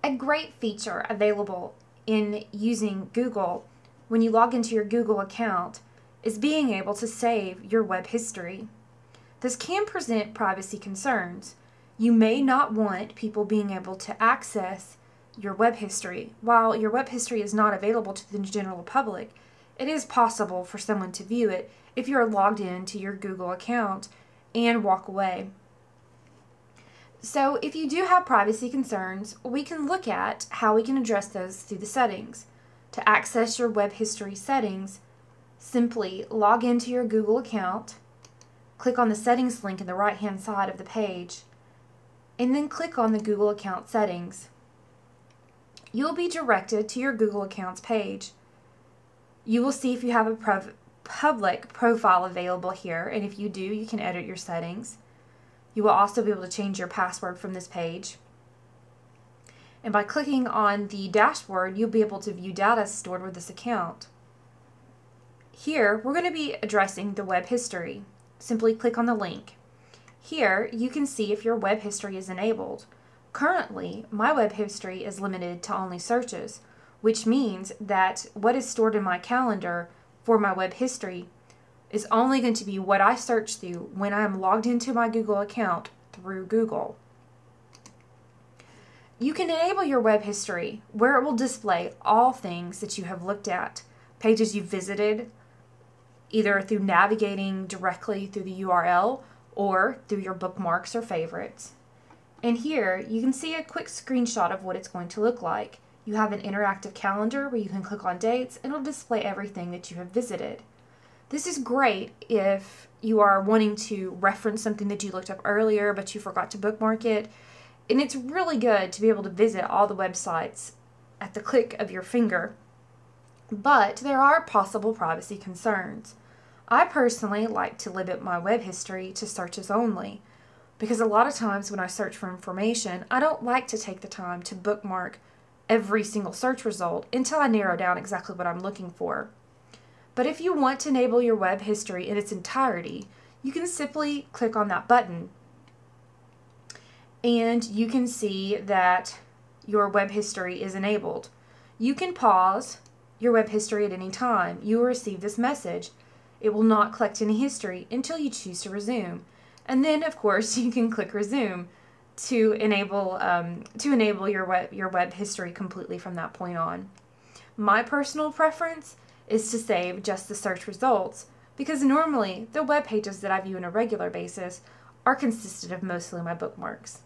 A great feature available in using Google when you log into your Google account is being able to save your web history. This can present privacy concerns. You may not want people being able to access your web history. While your web history is not available to the general public, it is possible for someone to view it if you're logged into your Google account and walk away. So if you do have privacy concerns, we can look at how we can address those through the settings. To access your web history settings, simply log into your Google account, click on the settings link in the right-hand side of the page, and then click on the Google account settings. You'll be directed to your Google accounts page. You will see if you have a public profile available here, and if you do, you can edit your settings. You will also be able to change your password from this page. And by clicking on the dashboard, you'll be able to view data stored with this account. Here, we're going to be addressing the web history. Simply click on the link. Here, you can see if your web history is enabled. Currently, my web history is limited to only searches, which means that what is stored in my calendar for my web history is only going to be what I search through when I am logged into my Google account through Google. You can enable your web history where it will display all things that you have looked at, pages you've visited, either through navigating directly through the URL or through your bookmarks or favorites. And here you can see a quick screenshot of what it's going to look like. You have an interactive calendar where you can click on dates and it'll display everything that you have visited. This is great if you are wanting to reference something that you looked up earlier but you forgot to bookmark it. And it's really good to be able to visit all the websites at the click of your finger. But there are possible privacy concerns. I personally like to limit my web history to searches only, because a lot of times when I search for information, I don't like to take the time to bookmark every single search result until I narrow down exactly what I'm looking for. But if you want to enable your web history in its entirety, you can simply click on that button and you can see that your web history is enabled. You can pause your web history at any time. You will receive this message. It will not collect any history until you choose to resume. And then, of course, you can click resume to enable your web history completely from that point on. My personal preference is to save just the search results, because normally the web pages that I view on a regular basis are consisted of mostly my bookmarks.